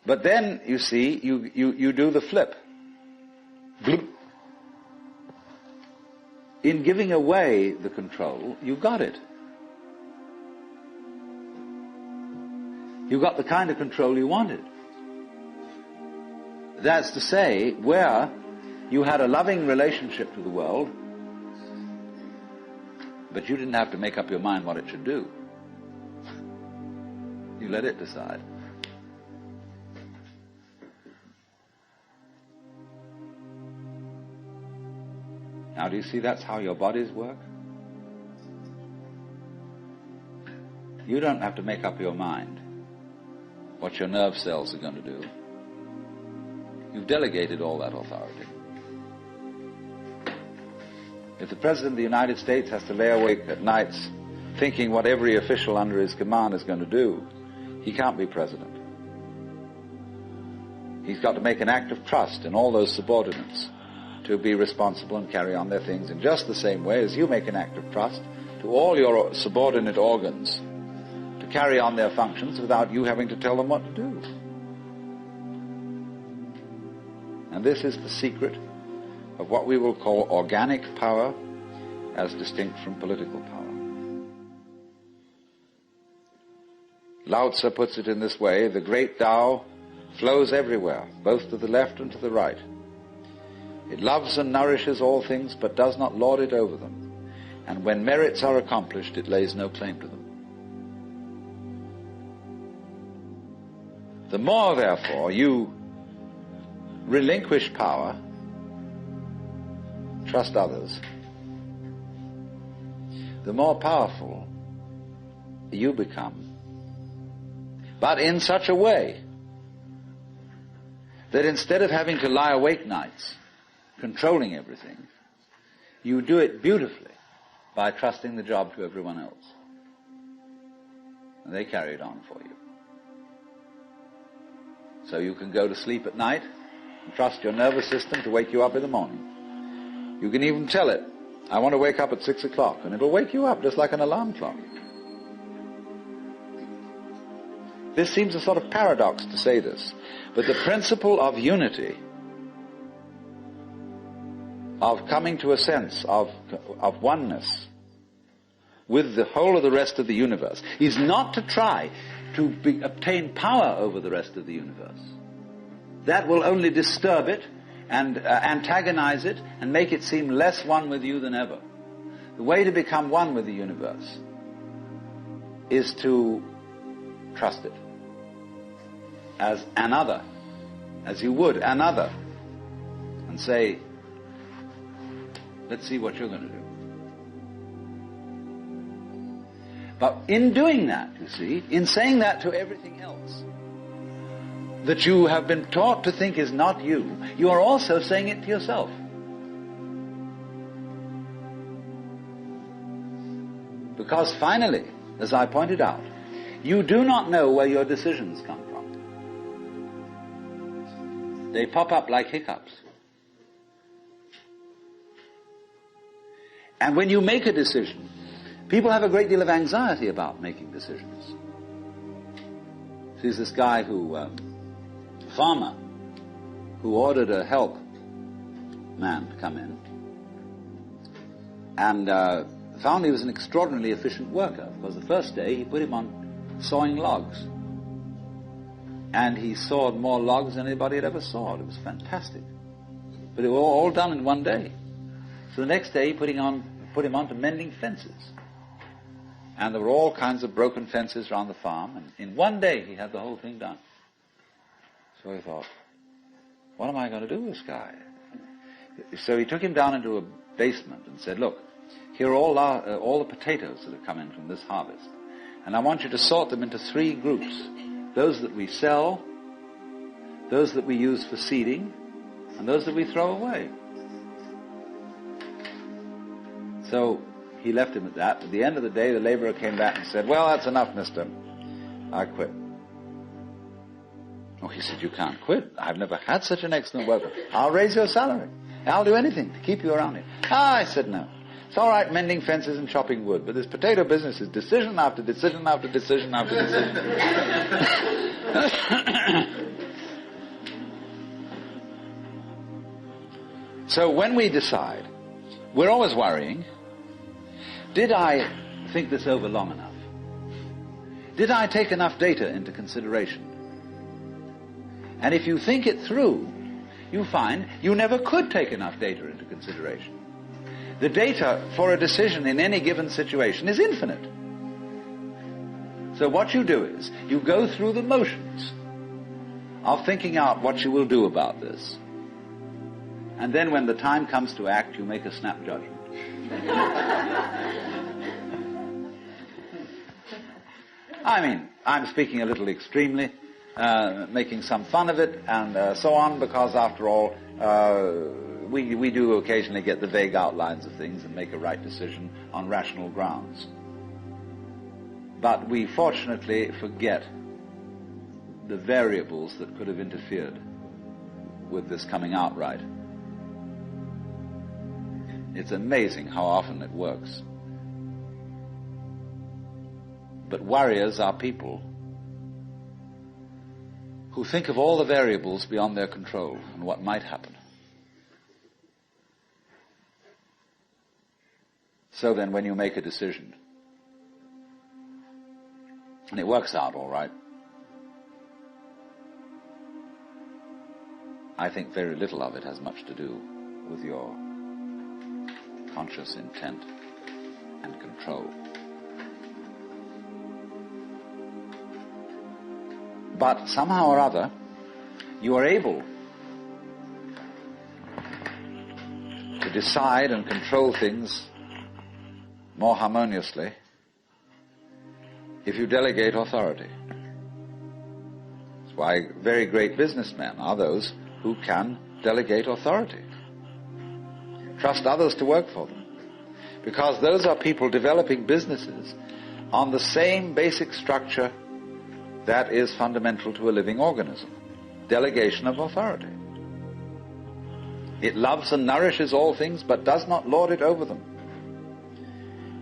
But then, you see, you do the flip. In giving away the control, you got it. You got the kind of control you wanted. That's to say, where you had a loving relationship to the world, but you didn't have to make up your mind what it should do. You let it decide. Now, do you see that's how your bodies work? You don't have to make up your mind what your nerve cells are going to do. You've delegated all that authority. If the President of the United States has to lay awake at nights thinking what every official under his command is going to do, he can't be president. He's got to make an act of trust in all those subordinates to be responsible and carry on their things in just the same way as you make an act of trust to all your subordinate organs to carry on their functions without you having to tell them what to do. And this is the secret of what we will call organic power as distinct from political power. Lao Tzu puts it in this way: the great Tao flows everywhere, both to the left and to the right. It loves and nourishes all things, but does not lord it over them. And when merits are accomplished, it lays no claim to them. The more, therefore, you relinquish power, trust others, the more powerful you become. But in such a way that instead of having to lie awake nights controlling everything, you do it beautifully by trusting the job to everyone else. And they carry it on for you. So you can go to sleep at night and trust your nervous system to wake you up in the morning. You can even tell it, I want to wake up at 6 o'clock, and it'll wake you up just like an alarm clock. This seems a sort of paradox to say this, but the principle of unity, of coming to a sense of oneness with the whole of the rest of the universe, is not to try to obtain power over the rest of the universe. That will only disturb it and antagonize it and make it seem less one with you than ever. The way to become one with the universe is to trust it as another, as you would another, and say, let's see what you're going to do. But in doing that, you see, in saying that to everything else that you have been taught to think is not you, you are also saying it to yourself. Because finally, as I pointed out, you do not know where your decisions come from. They pop up like hiccups. And when you make a decision, people have a great deal of anxiety about making decisions. There's this guy farmer, who ordered a help man to come in, and found he was an extraordinarily efficient worker, because the first day he put him on sawing logs. And he sawed more logs than anybody had ever sawed. It was fantastic. But it was all done in one day. So the next day he put him on to mending fences. And there were all kinds of broken fences around the farm, and in one day he had the whole thing done. So he thought, what am I going to do with this guy? So he took him down into a basement and said, look, here are all the potatoes that have come in from this harvest. And I want you to sort them into 3 groups. Those that we sell, those that we use for seeding, and those that we throw away. So he left him at that. At the end of the day, the laborer came back and said, well, that's enough, mister. I quit. Oh, he said, you can't quit. I've never had such an excellent worker. I'll raise your salary. I'll do anything to keep you around here. I said, no. It's all right mending fences and chopping wood, but this potato business is decision after decision after decision after decision. So when we decide, we're always worrying, did I think this over long enough? Did I take enough data into consideration? And if you think it through, you find you never could take enough data into consideration. The data for a decision in any given situation is infinite. So what you do is, you go through the motions of thinking out what you will do about this. And then when the time comes to act, you make a snap judgment. I mean, I'm speaking a little extremely, making some fun of it and so on, because after all, we do occasionally get the vague outlines of things and make a right decision on rational grounds. But we fortunately forget the variables that could have interfered with this coming out right. It's amazing how often it works. But warriors are people who think of all the variables beyond their control and what might happen. So then when you make a decision, and it works out all right, I think very little of it has much to do with your conscious intent and control. But somehow or other, you are able to decide and control things more harmoniously if you delegate authority. That's why very great businessmen are those who can delegate authority. Trust others to work for them. Because those are people developing businesses on the same basic structure that is fundamental to a living organism. Delegation of authority. It loves and nourishes all things, but does not lord it over them.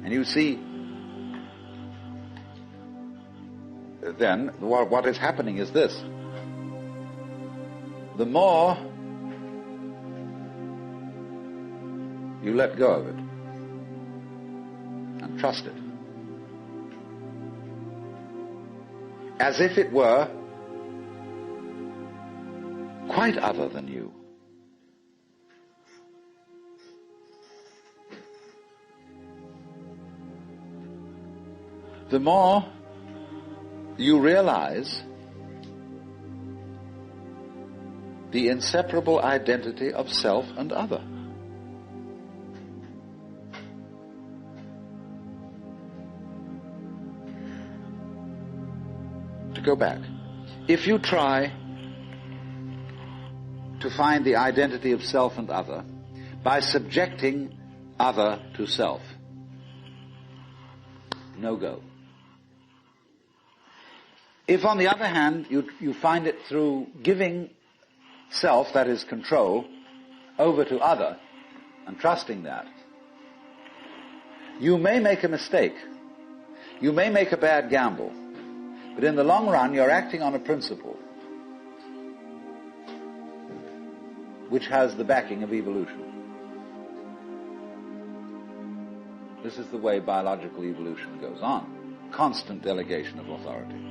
And you see, then, what is happening is this. The more you let go of it and trust it, as if it were quite other than you, the more you realize the inseparable identity of self and other. To go back, if you try to find the identity of self and other by subjecting other to self, no go. If, on the other hand, you find it through giving self, that is control, over to other, and trusting that, you may make a mistake. You may make a bad gamble. But in the long run, you're acting on a principle which has the backing of evolution. This is the way biological evolution goes on. Constant delegation of authority.